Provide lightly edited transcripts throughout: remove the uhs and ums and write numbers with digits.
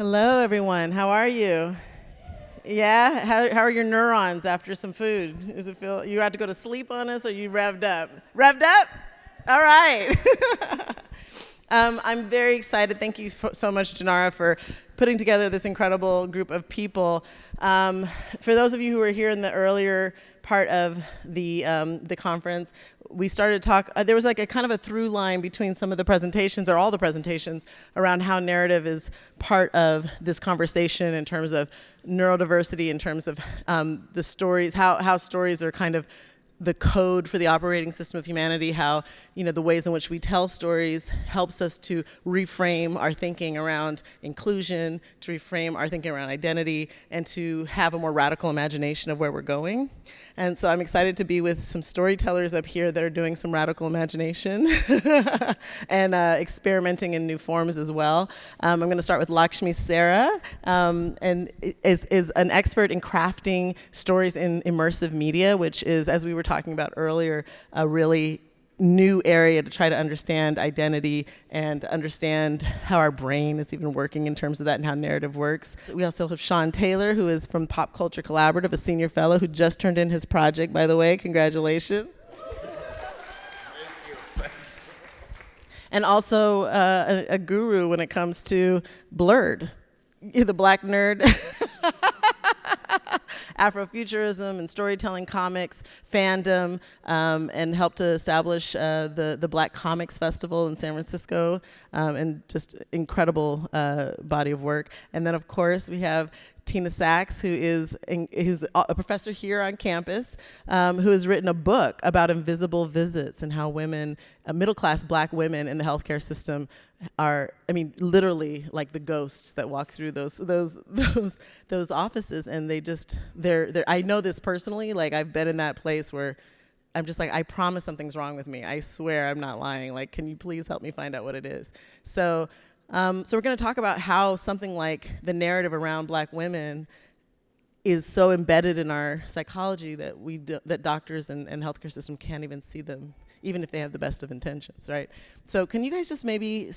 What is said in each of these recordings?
Hello, everyone. How are you? Yeah? How are your neurons after some food? Does it feel you had to go to sleep on us, or you revved up? Revved up? All right. I'm very excited. Thank you so much, Janara, for putting together this incredible group of people. For those of you who were here in the earlier part of the conference, we started to talk, there was like a kind of a through line between some of the presentations, or all the presentations, around how narrative is part of this conversation in terms of neurodiversity, in terms of the stories, how stories are kind of the code for the operating system of humanity, how the ways in which we tell stories helps us to reframe our thinking around inclusion, to reframe our thinking around identity, and to have a more radical imagination of where we're going. And so I'm excited to be with some storytellers up here that are doing some radical imagination and experimenting in new forms as well. I'm going to start with Lakshmi Sarah, and is an expert in crafting stories in immersive media, which is, as we were talking about earlier, a really new area to try to understand identity and understand how our brain is even working in terms of that and how narrative works. We also have Shawn Taylor, who is from Pop Culture Collaborative, a senior fellow who just turned in his project, by the way. Congratulations. And also a guru when it comes to Blurred, the black nerd. Afrofuturism and storytelling, comics, fandom, and helped to establish the Black Comics Festival in San Francisco, and just incredible body of work. And then, of course, we have Tina Sachs, who is a professor here on campus, who has written a book about invisible visits and how women, middle-class Black women in the healthcare system, are, literally like the ghosts that walk through those offices, and they're I know this personally. Like, I've been in that place where I'm just like, I promise something's wrong with me. I swear I'm not lying. Like, can you please help me find out what it is? So we're going to talk about how something like the narrative around Black women is so embedded in our psychology that that doctors and healthcare system can't even see them, even if they have the best of intentions, right? So can you guys just maybe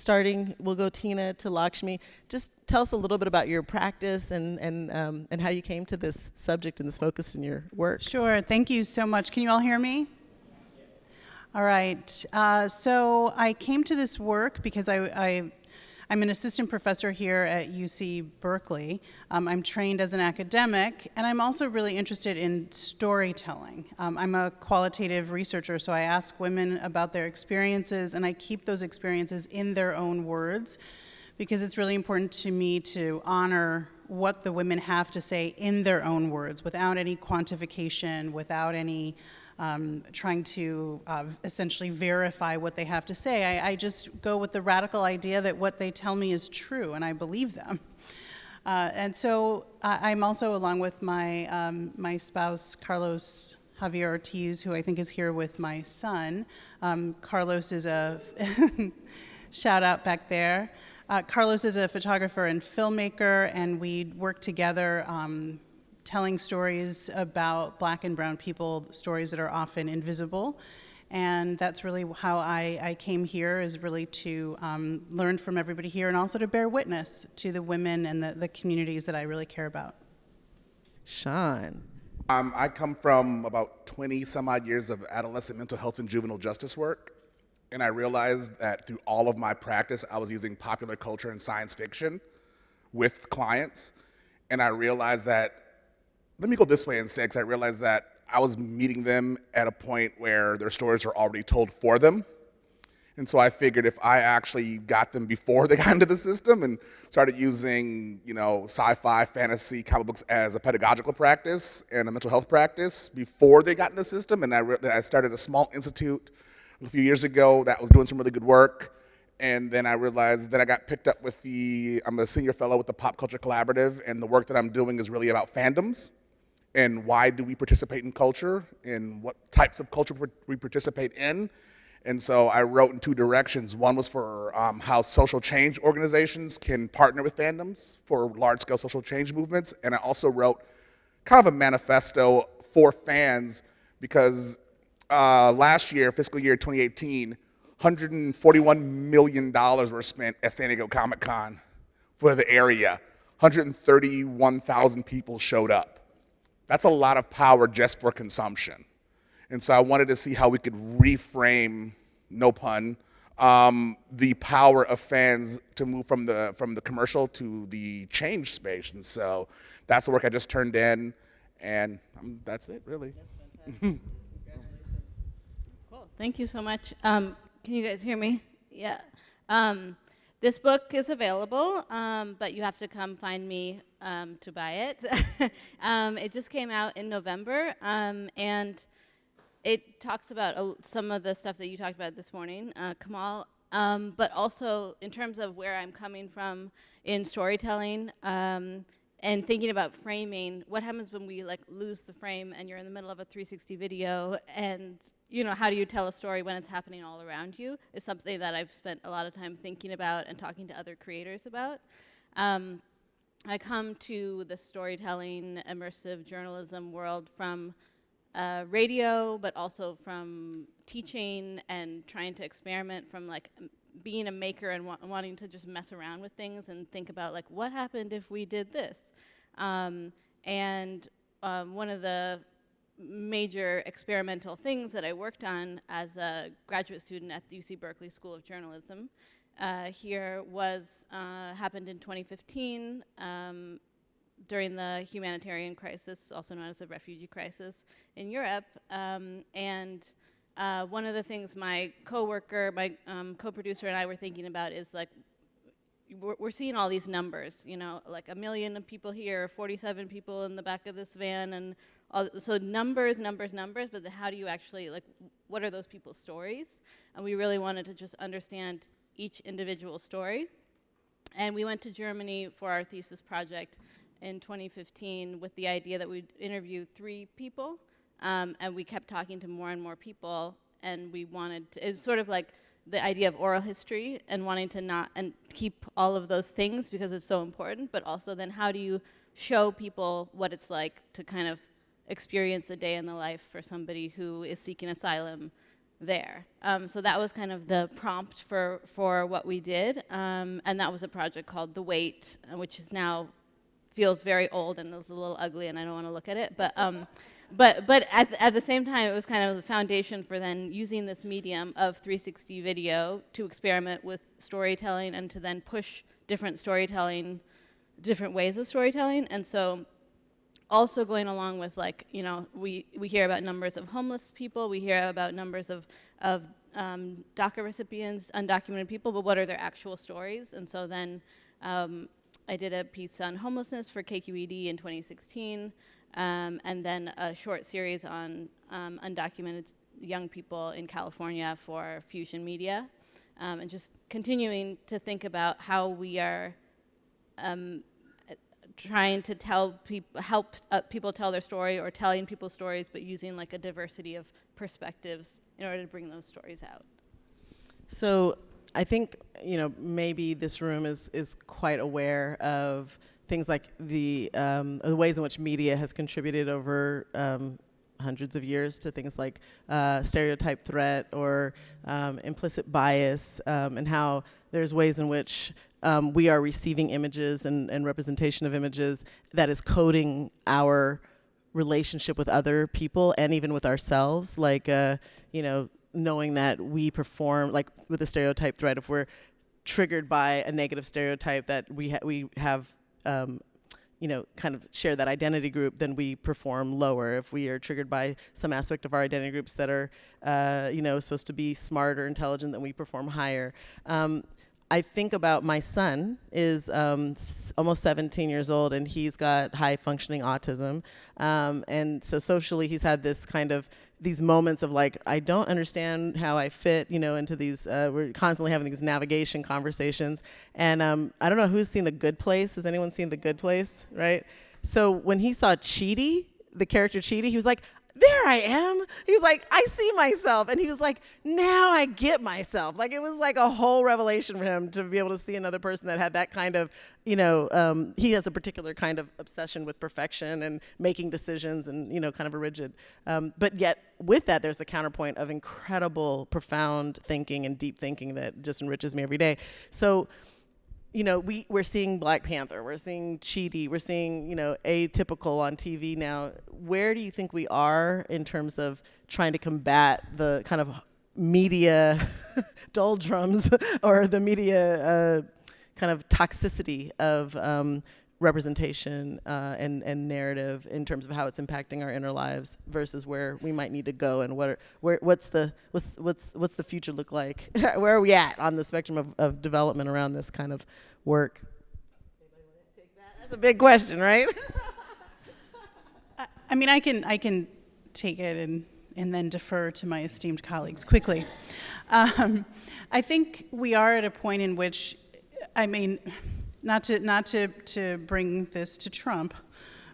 we'll go Tina to Lakshmi, just tell us a little bit about your practice and how you came to this subject and this focus in your work. Sure, thank you so much. Can you all hear me? All right, so I came to this work because I'm an assistant professor here at UC Berkeley. I'm trained as an academic, and I'm also really interested in storytelling. I'm a qualitative researcher, so I ask women about their experiences, and I keep those experiences in their own words, because it's really important to me to honor what the women have to say in their own words, without any quantification, without any trying to essentially verify what they have to say. I just go with the radical idea that what they tell me is true, and I believe them. And so I'm also, along with my spouse, Carlos Javier Ortiz, who I think is here with my son. Carlos is a, shout out back there. Carlos is a photographer and filmmaker, and we work together telling stories about Black and brown people, stories that are often invisible. And that's really how I came here, is really to learn from everybody here, and also to bear witness to the women and the communities that I really care about. Shawn. I come from about 20 some odd years of adolescent mental health and juvenile justice work. And I realized that through all of my practice, I was using popular culture and science fiction with clients. And I realized that, let me go this way instead, because I realized that I was meeting them at a point where their stories were already told for them. And so I figured if I actually got them before they got into the system and started using, sci-fi, fantasy, comic books as a pedagogical practice and a mental health practice before they got in the system, and I started a small institute a few years ago that was doing some really good work. And then I realized that I got picked up with I'm a senior fellow with the Pop Culture Collaborative, and the work that I'm doing is really about fandoms. And why do we participate in culture, and what types of culture we participate in. And so I wrote in two directions. One was for how social change organizations can partner with fandoms for large-scale social change movements. And I also wrote kind of a manifesto for fans, because last year, fiscal year 2018, $141 million were spent at San Diego Comic-Con for the area 131,000 people showed up. That's a lot of power just for consumption. And so I wanted to see how we could reframe, no pun, the power of fans to move from the commercial to the change space. And so that's the work I just turned in, and that's it, really. Cool. Thank you so much. Can you guys hear me? Yeah. This book is available, but you have to come find me to buy it. It just came out in November, and it talks about some of the stuff that you talked about this morning, Kamal, but also in terms of where I'm coming from in storytelling, and thinking about framing. What happens when we like lose the frame and you're in the middle of a 360 video, and how do you tell a story when it's happening all around you, is something that I've spent a lot of time thinking about and talking to other creators about. I come to the storytelling, immersive journalism world from radio, but also from teaching and trying to experiment, from like being a maker and wanting to just mess around with things and think about like what happened if we did this. One of the major experimental things that I worked on as a graduate student at the UC Berkeley School of Journalism here was happened in 2015 during the humanitarian crisis, also known as the refugee crisis in Europe. One of the things my coworker, my co-producer and I were thinking about is like, we're seeing all these numbers, like 1 million people here, 47 people in the back of this van, and so numbers, but then how do you actually, like, what are those people's stories? And we really wanted to just understand each individual story. And we went to Germany for our thesis project in 2015 with the idea that we'd interview 3 people, and we kept talking to more and more people, and we wanted to, it's sort of like the idea of oral history and wanting to not and keep all of those things because it's so important, but also then how do you show people what it's like to kind of experience a day in the life for somebody who is seeking asylum there. So that was kind of the prompt for what we did, and that was a project called The Wait, which is now feels very old and is a little ugly, and I don't want to look at it, but at the same time, it was kind of the foundation for then using this medium of 360 video to experiment with storytelling and to then push different ways of storytelling. And so also going along with, like, we hear about numbers of homeless people, we hear about numbers of DACA recipients, undocumented people, but what are their actual stories? And so then I did a piece on homelessness for KQED in 2016, and then a short series on undocumented young people in California for Fusion Media, and just continuing to think about how we are trying to help people tell their story, or telling people's stories, but using like a diversity of perspectives in order to bring those stories out. So I think, maybe this room is quite aware of things like the ways in which media has contributed over hundreds of years to things like stereotype threat or implicit bias, and how there's ways in which we are receiving images and representation of images that is coding our relationship with other people and even with ourselves, like, knowing that we perform, like with a stereotype threat, if we're triggered by a negative stereotype that we have kind of share that identity group, then we perform lower. If we are triggered by some aspect of our identity groups that are, supposed to be smart or intelligent, then we perform higher. I think about my son is almost 17 years old, and he's got high functioning autism. And so socially, he's had this kind of these moments of like, I don't understand how I fit, into these, we're constantly having these navigation conversations. And I don't know who's seen The Good Place. Has anyone seen The Good Place, right? So when he saw Chidi, the character Chidi, he was like, there I am. He was like, I see myself. And he was like, now I get myself. Like, it was like a whole revelation for him to be able to see another person that had that kind of, he has a particular kind of obsession with perfection and making decisions and, kind of a rigid. But yet with that, there's a counterpoint of incredible, profound thinking and deep thinking that just enriches me every day. So, we're seeing Black Panther, we're seeing Chidi, we're seeing, Atypical on TV now. Where do you think we are in terms of trying to combat the kind of media doldrums or the media kind of toxicity of representation and narrative in terms of how it's impacting our inner lives versus where we might need to go, and what's the future look like? Where are we at on the spectrum of development around this kind of work? Anybody want to take that? That's a big question, right? I mean, I can take it and then defer to my esteemed colleagues quickly. I think we are at a point in which, I mean, not to bring this to Trump,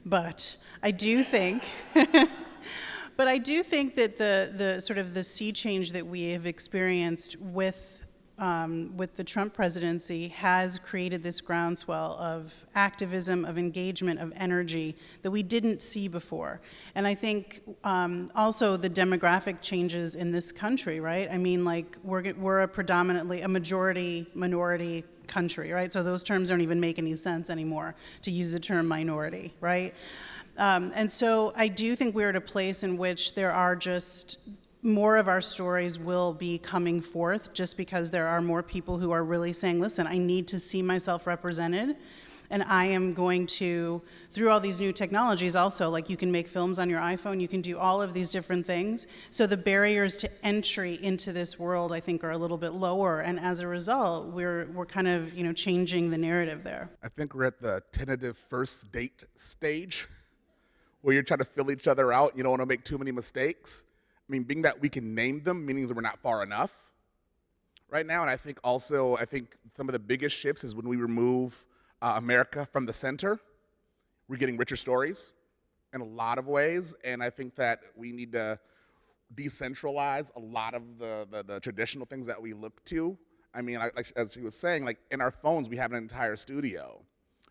but I do think, but I do think that the sort of the sea change that we have experienced with the Trump presidency has created this groundswell of activism, of engagement, of energy that we didn't see before. And I think also the demographic changes in this country, right? I mean, like, we're a predominantly a majority minority country, right? So those terms don't even make any sense anymore, to use the term minority, right? And so I do think we're at a place in which there are just more of our stories will be coming forth just because there are more people who are really saying, listen, I need to see myself represented, and I am going to, through all these new technologies also, like you can make films on your iPhone, you can do all of these different things. So the barriers to entry into this world, I think, are a little bit lower, and as a result, we're kind of, changing the narrative there. I think we're at the tentative first date stage where you're trying to fill each other out. You don't want to make too many mistakes. I mean, being that we can name them, meaning that we're not far enough right now. And I think some of the biggest shifts is when we remove America from the center. We're getting richer stories in a lot of ways. And I think that we need to decentralize a lot of the traditional things that we look to. I mean, like, as she was saying, like in our phones, we have an entire studio.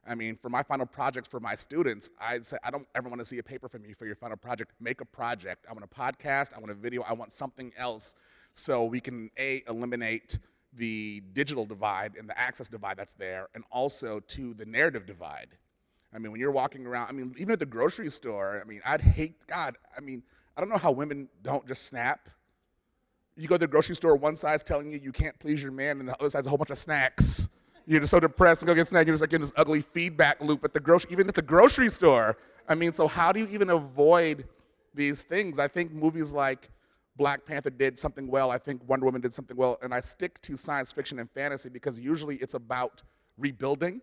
I mean, for my final projects for my students, I'd say, I don't ever want to see a paper from you for your final project. Make a project. I want a podcast. I want a video. I want something else so we can, eliminate the digital divide and the access divide that's there, and also to the narrative divide. I mean, when you're walking around, I mean, even at the grocery store, I mean, I don't know how women don't just snap. You go to the grocery store, one side's telling you can't please your man, and the other side's a whole bunch of snacks. You're just so depressed and go get snacks. You're just like in this ugly feedback loop even at the grocery store. I mean, so how do you even avoid these things? I think movies like Black Panther did something well. I think Wonder Woman did something well. And I stick to science fiction and fantasy because usually it's about rebuilding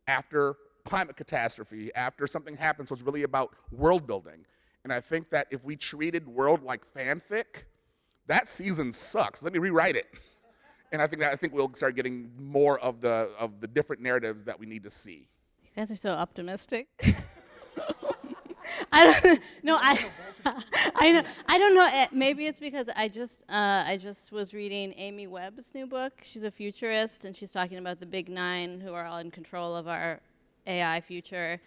after climate catastrophe, after something happens. So it's really about world building. And I think that if we treated world like fanfic, that season sucks. Let me rewrite it. And I think we'll start getting more of the different narratives that we need to see. You guys are so optimistic. I don't know. I don't know. Maybe it's because I just was reading Amy Webb's new book. She's a futurist, and she's talking about the big nine who are all in control of our AI future,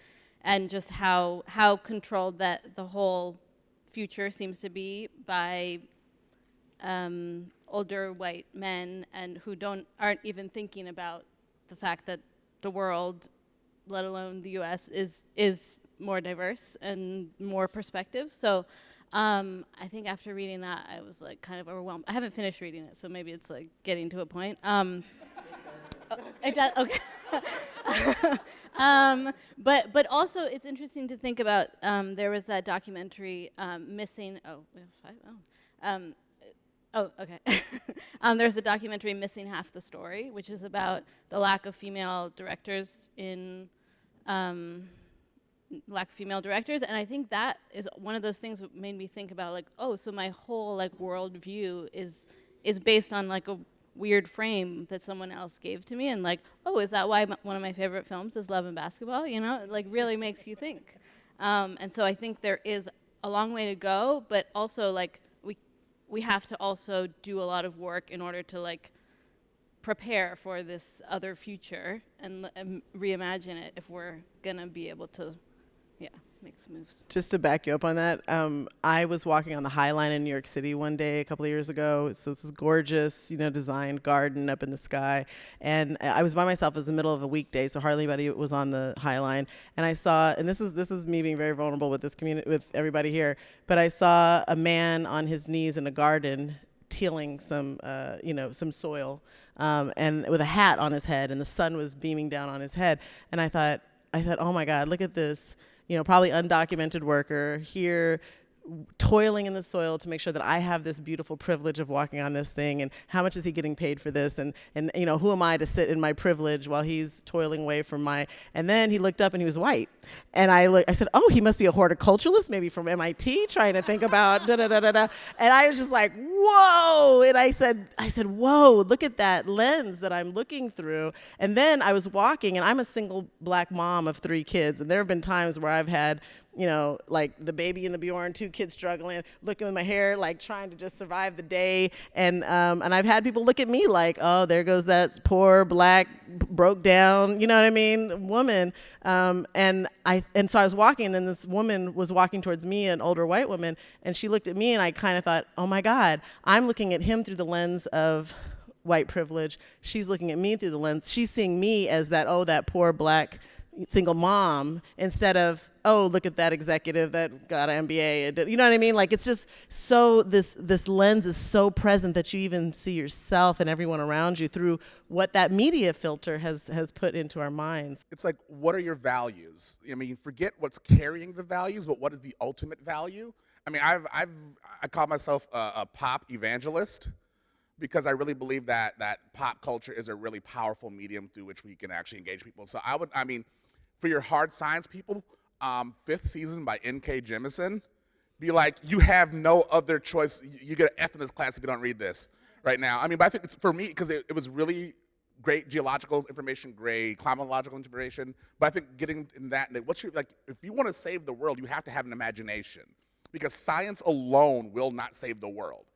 and just how controlled that the whole future seems to be by older white men, and who aren't even thinking about the fact that the world, let alone the U.S., is more diverse and more perspectives. So I think after reading that, I was like kind of overwhelmed. I haven't finished reading it, so maybe it's like getting to a point. It does, okay. But also it's interesting to think about. There was that documentary Missing. There's a documentary, Missing Half the Story, which is about the lack of female directors and I think that is one of those things that made me think about, like, oh, so my whole like worldview is based on like a weird frame that someone else gave to me, and like, oh, is that why one of my favorite films is Love and Basketball? It like really makes you think. And so I think there is a long way to go, but also like we have to also do a lot of work in order to like prepare for this other future and reimagine it if we're gonna be able to, yeah. makes moves. Just to back you up on that, I was walking on the High Line in New York City one day a couple of years ago. So this is gorgeous, designed garden up in the sky. And I was by myself. It was the middle of a weekday, so hardly anybody was on the High Line. And I saw, and this is me being very vulnerable with this community, with everybody here, but I saw a man on his knees in a garden tilling some soil, and with a hat on his head, and the sun was beaming down on his head. And I thought, oh my God, look at this. Probably undocumented worker here toiling in the soil to make sure that I have this beautiful privilege of walking on this thing, and how much is he getting paid for this, and who am I to sit in my privilege while he's toiling away from and then he looked up and he was white, and I said, oh, he must be a horticulturalist, maybe from MIT, trying to think about da-da-da-da-da, and I was just like, whoa, and I said, whoa, look at that lens that I'm looking through. And then I was walking, and I'm a single black mom of 3 kids, and there have been times where I've had like the baby in the Bjorn, 2 kids struggling, looking at my hair, like trying to just survive the day. And I've had people look at me like, oh, there goes that poor black, broke down, woman. And so I was walking, and then this woman was walking towards me, an older white woman, and she looked at me, and I kind of thought, oh my God, I'm looking at him through the lens of white privilege. She's looking at me through the lens. She's seeing me as that poor black single mom, instead of, oh, look at that executive that got an MBA. You know what I mean? Like, it's just so, this lens is so present that you even see yourself and everyone around you through what that media filter has put into our minds. It's like, what are your values? I mean, forget what's carrying the values, but what is the ultimate value? I mean, I call myself a pop evangelist, because I really believe that pop culture is a really powerful medium through which we can actually engage people. So for your hard science people, 5th Season by N.K. Jemisin, be like, you have no other choice. You get an F in this class if you don't read this right now. I mean, but I think it's, for me, because it was really great geological information, great climatological information, but I think getting in that, if you want to save the world, you have to have an imagination, because science alone will not save the world.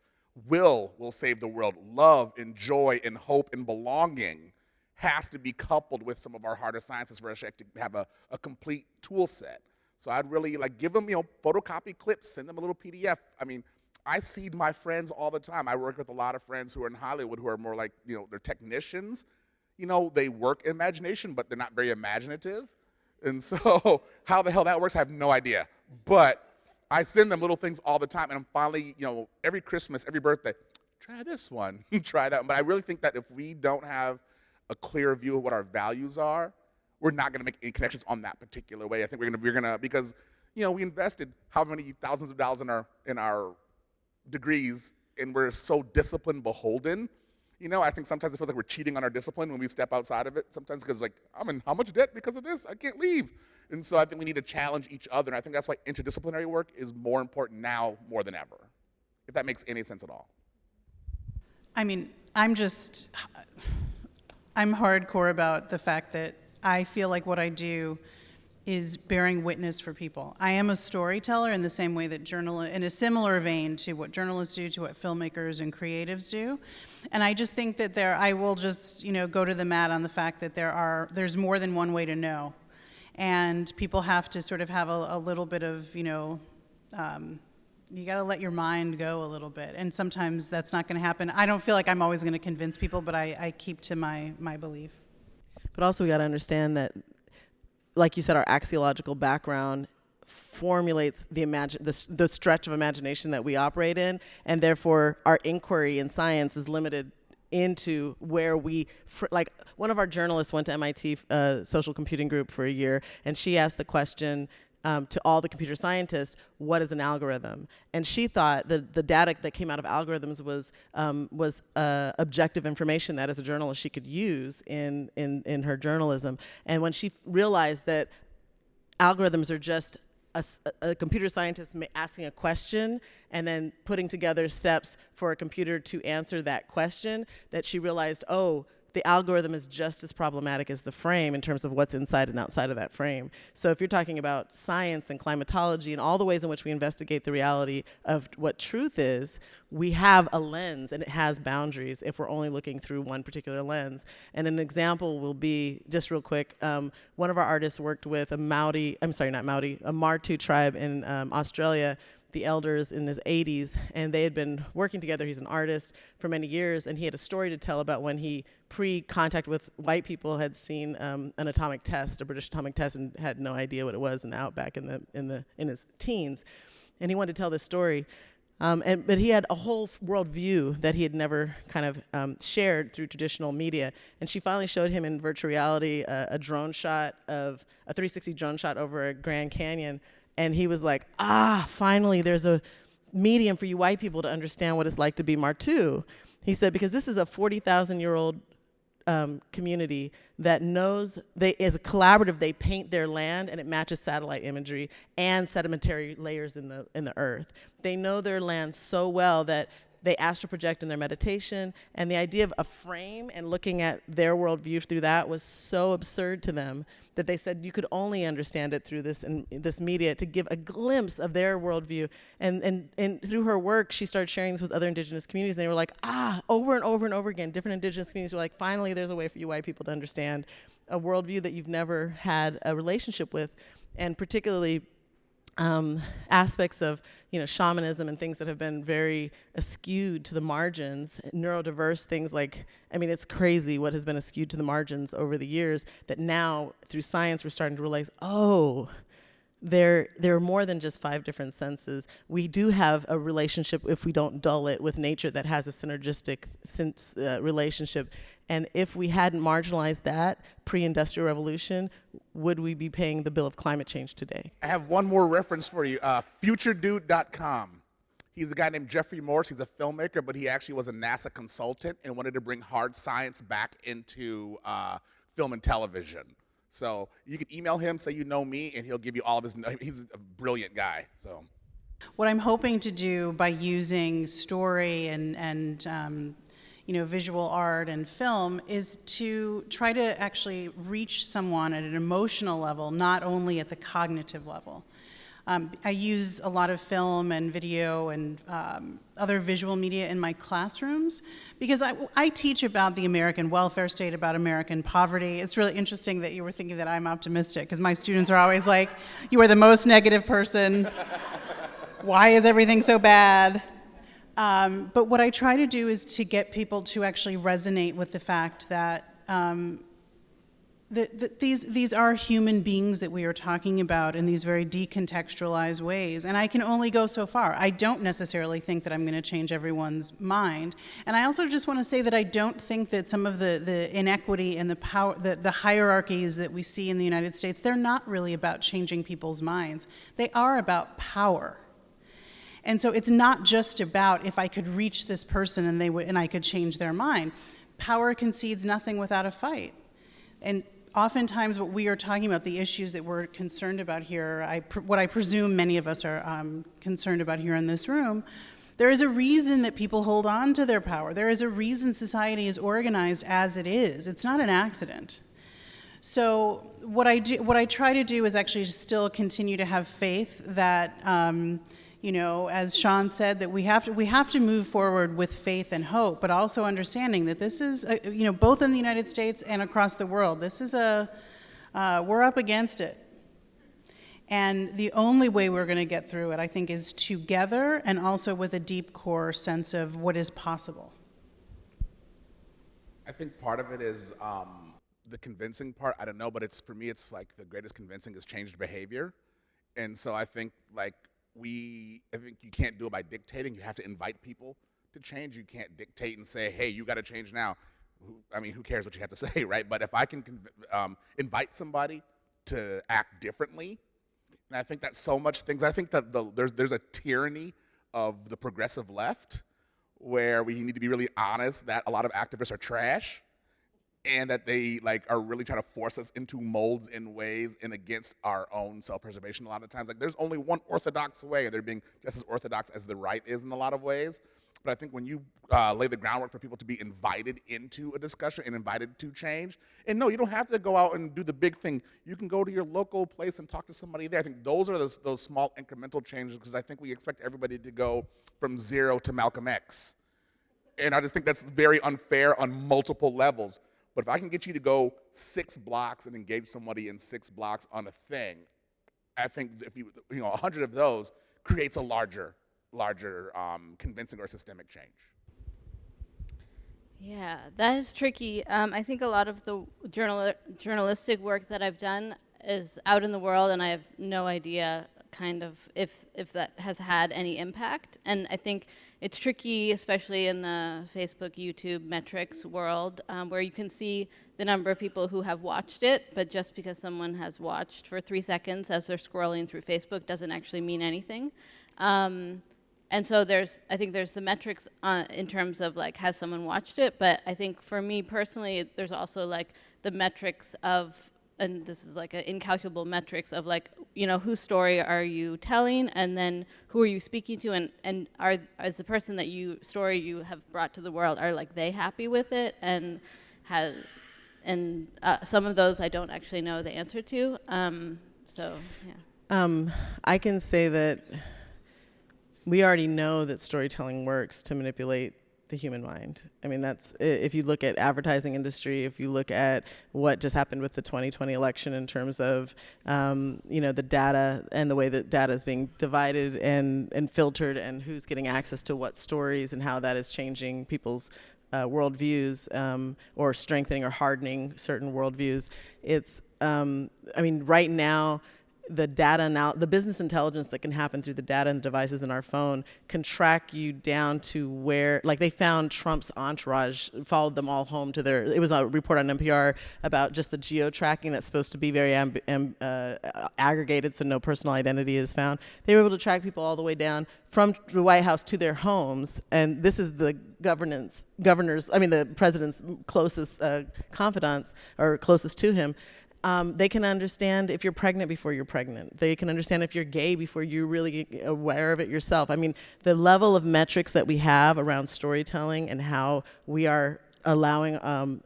Will save the world. Love and joy and hope and belonging has to be coupled with some of our harder sciences for us to have a complete tool set. So I'd really give them, photocopy clips, send them a little PDF. I mean, I seed my friends all the time. I work with a lot of friends who are in Hollywood who are more like, they're technicians. They work in imagination, but they're not very imaginative. And so how the hell that works, I have no idea. But I send them little things all the time, and I'm finally, every Christmas, every birthday, try this one, try that one. But I really think that if we don't have a clear view of what our values are, we're not going to make any connections on that particular way. I think we're gonna because we invested how many thousands of dollars in our degrees, and we're so discipline beholden. I think sometimes it feels like we're cheating on our discipline when we step outside of it. Sometimes because I'm in how much debt because of this? I can't leave. And so I think we need to challenge each other, and I think that's why interdisciplinary work is more important now more than ever, if that makes any sense at all. I mean, I'm hardcore about the fact that I feel like what I do is bearing witness for people. I am a storyteller in the same way that in a similar vein to what journalists do, to what filmmakers and creatives do. And I just think that I will just, go to the mat on the fact that there's more than one way to know. And people have to sort of have a little bit of, you got to let your mind go a little bit. And sometimes that's not going to happen. I don't feel like I'm always going to convince people, but I keep to my belief. But also we got to understand that, like you said, our axiological background formulates the stretch of imagination that we operate in, and therefore our inquiry in science is limited into where one of our journalists went to MIT social computing group for a year, and she asked the question to all the computer scientists, what is an algorithm? And she thought the data that came out of algorithms was objective information that as a journalist she could use in her journalism. And when she realized that algorithms are just a computer scientist asking a question and then putting together steps for a computer to answer that question, that she realized, oh, the algorithm is just as problematic as the frame in terms of what's inside and outside of that frame. So if you're talking about science and climatology and all the ways in which we investigate the reality of what truth is, we have a lens and it has boundaries if we're only looking through one particular lens. And an example will be, just real quick, one of our artists worked with a Martu tribe in Australia, the elders in his 80s, and they had been working together. He's an artist for many years, and he had a story to tell about when he, pre-contact with white people, had seen an atomic test, a British atomic test, and had no idea what it was in the outback in his teens. And he wanted to tell this story. But he had a whole worldview that he had never kind of shared through traditional media. And she finally showed him in virtual reality a 360 drone shot over a Grand Canyon. And he was like, finally, there's a medium for you white people to understand what it's like to be Martu. He said, because this is a 40,000-year-old community that knows, as a collaborative, they paint their land and it matches satellite imagery and sedimentary layers in the earth. They know their land so well that they astral project in their meditation, and the idea of a frame and looking at their worldview through that was so absurd to them that they said you could only understand it through this media to give a glimpse of their worldview. And through her work, she started sharing this with other indigenous communities, and they were like, over and over and over again, different indigenous communities were like, finally, there's a way for you white people to understand a worldview that you've never had a relationship with, and particularly aspects of shamanism and things that have been very skewed to the margins, neurodiverse things like, it's crazy what has been skewed to the margins over the years, that now through science we're starting to realize, there are more than just 5 different senses. We do have a relationship, if we don't dull it, with nature that has a synergistic relationship. And if we hadn't marginalized that pre-industrial revolution, would we be paying the bill of climate change today? I have one more reference for you, futuredude.com. He's a guy named Jeffrey Morse. He's a filmmaker, but he actually was a NASA consultant and wanted to bring hard science back into film and television. So you can email him, say you know me, and he'll give you all of his, he's a brilliant guy, so. What I'm hoping to do by using story and visual art and film is to try to actually reach someone at an emotional level, not only at the cognitive level. I use a lot of film and video and other visual media in my classrooms because I teach about the American welfare state, about American poverty. It's really interesting that you were thinking that I'm optimistic, because my students are always like, you are the most negative person. Why is everything so bad? But what I try to do is to get people to actually resonate with the fact that these are human beings that we are talking about in these very decontextualized ways. And I can only go so far. I don't necessarily think that I'm going to change everyone's mind. And I also just want to say that I don't think that some of the inequity and the power, the hierarchies that we see in the United States, they're not really about changing people's minds. They are about power. And so it's not just about if I could reach this person and I could change their mind. Power concedes nothing without a fight. And oftentimes what we are talking about, the issues that we're concerned about here, what I presume many of us are concerned about here in this room, there is a reason that people hold on to their power. There is a reason society is organized as it is. It's not an accident. So what I try to do is actually still continue to have faith that as Shawn said, that we have to move forward with faith and hope, but also understanding that this is, both in the United States and across the world, this is we're up against it. And the only way we're going to get through it, I think, is together and also with a deep core sense of what is possible. I think part of it is the convincing part. I don't know, but for me, it's like the greatest convincing is changed behavior. And so I think I think you can't do it by dictating. You have to invite people to change. You can't dictate and say, hey, you got to change now. Who cares what you have to say, right? But if I can invite somebody to act differently, and I think that's so much things. I think that there's a tyranny of the progressive left where we need to be really honest that a lot of activists are trash, and that they are really trying to force us into molds in ways and against our own self-preservation a lot of times. There's only one orthodox way, and they're being just as orthodox as the right is in a lot of ways. But I think when you lay the groundwork for people to be invited into a discussion and invited to change, and no, you don't have to go out and do the big thing. You can go to your local place and talk to somebody there. I think those are those small incremental changes, because I think we expect everybody to go from 0 to Malcolm X. And I just think that's very unfair on multiple levels. But if I can get you to go 6 blocks and engage somebody in 6 blocks on a thing, I think if 100 of those creates a larger convincing or systemic change. Yeah, that is tricky. I think a lot of the journalistic work that I've done is out in the world, and I have no idea kind of if that has had any impact. And I think it's tricky, especially in the Facebook, YouTube metrics world, where you can see the number of people who have watched it, but just because someone has watched for 3 seconds as they're scrolling through Facebook doesn't actually mean anything. And so I think there's the metrics in terms of like, has someone watched it? But I think for me personally, there's also like the metrics of, and this is like an incalculable metrics of like, whose story are you telling, and then who are you speaking to, and is the person that story you have brought to the world, are like they happy with it, and some of those I don't actually know the answer to. So yeah. I can say that we already know that storytelling works to manipulate the human mind. I mean, that's, if you look at advertising industry, if you look at what just happened with the 2020 election in terms of, the data and the way that data is being divided and filtered, and who's getting access to what stories, and how that is changing people's worldviews, or strengthening or hardening certain worldviews. It's, right now, the data now, the business intelligence that can happen through the data and the devices in our phone can track you down to where, like they found Trump's entourage, followed them all home to it was a report on NPR about just the geo-tracking that's supposed to be very aggregated, so no personal identity is found. They were able to track people all the way down from the White House to their homes, and this is the the president's closest confidants, or closest to him. They can understand if you're pregnant before you're pregnant. They can understand if you're gay before you're really aware of it yourself. I mean, the level of metrics that we have around storytelling and how we are allowing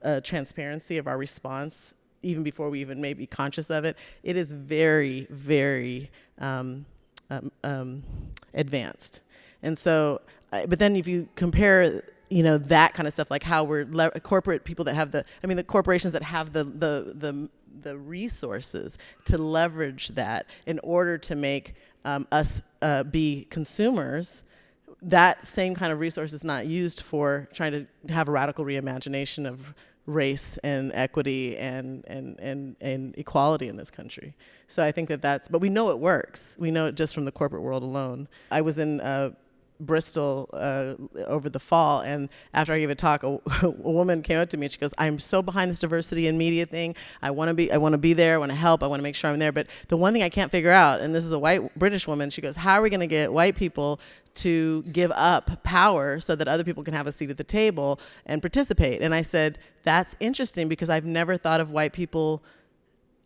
a transparency of our response even before we even may be conscious of it, it is very, very advanced. And so, but then if you compare that kind of stuff, like how we're corporate people that have the corporations that have the resources to leverage that in order to make us be consumers, that same kind of resource is not used for trying to have a radical reimagination of race and equity and equality in this country. So I think that's, but we know it works. We know it just from the corporate world alone. I was in Bristol over the fall, and after I gave a talk, a woman came up to me and she goes, "I'm so behind this diversity in media thing. I want to be there. I want to help. I want to make sure I'm there. But the one thing I can't figure out," and this is a white British woman, she goes, "How are we going to get white people to give up power so that other people can have a seat at the table and participate?" And I said, "That's interesting, because I've never thought of white people."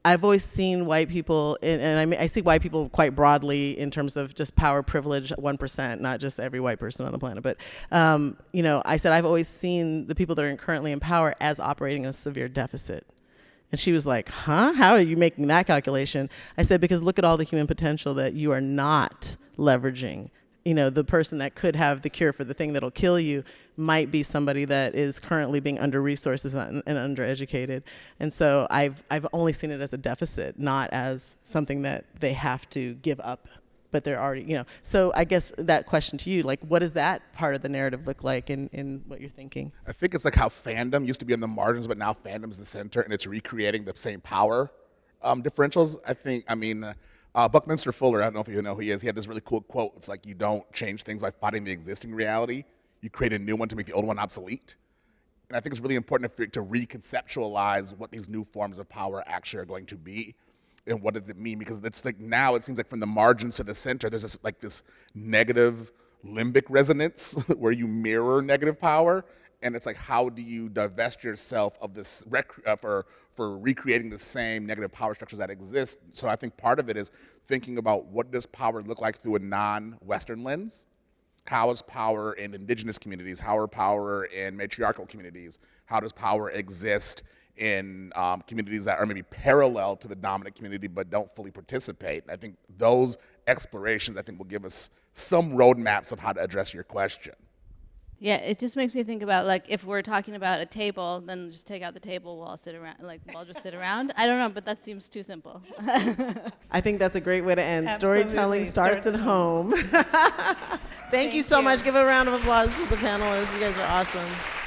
I've always seen white people, and I see white people quite broadly in terms of just power, privilege, 1%, not just every white person on the planet. But, I said I've always seen the people that are currently in power as operating a severe deficit. And she was like, "Huh? How are you making that calculation?" I said, "Because look at all the human potential that you are not leveraging. The person that could have the cure for the thing that'll kill you might be somebody that is currently being under-resourced and undereducated." And so I've only seen it as a deficit, not as something that they have to give up, but they're already, So I guess that question to you, like, what does that part of the narrative look like in what you're thinking? I think it's like how fandom used to be on the margins, but now fandom's the center, and it's recreating the same power differentials. Buckminster Fuller, I don't know if you know who he is, he had this really cool quote. It's like, you don't change things by fighting the existing reality. You create a new one to make the old one obsolete. And I think it's really important to reconceptualize what these new forms of power actually are going to be, and what does it mean? Because it's like now it seems like from the margins to the center, there's this negative limbic resonance where you mirror negative power. And it's like, how do you divest yourself of this for recreating the same negative power structures that exist? So I think part of it is thinking about, what does power look like through a non-Western lens? How is power in indigenous communities? How are power in matriarchal communities? How does power exist in communities that are maybe parallel to the dominant community but don't fully participate? And I think those explorations, I think, will give us some roadmaps of how to address your question. Yeah, it just makes me think about, like, if we're talking about a table, then just take out the table, we'll all sit around, like, we'll all just sit around. I don't know, but that seems too simple. I think that's a great way to end. Absolutely. Storytelling starts at home. Thank you so much. Give a round of applause to the panelists. You guys are awesome.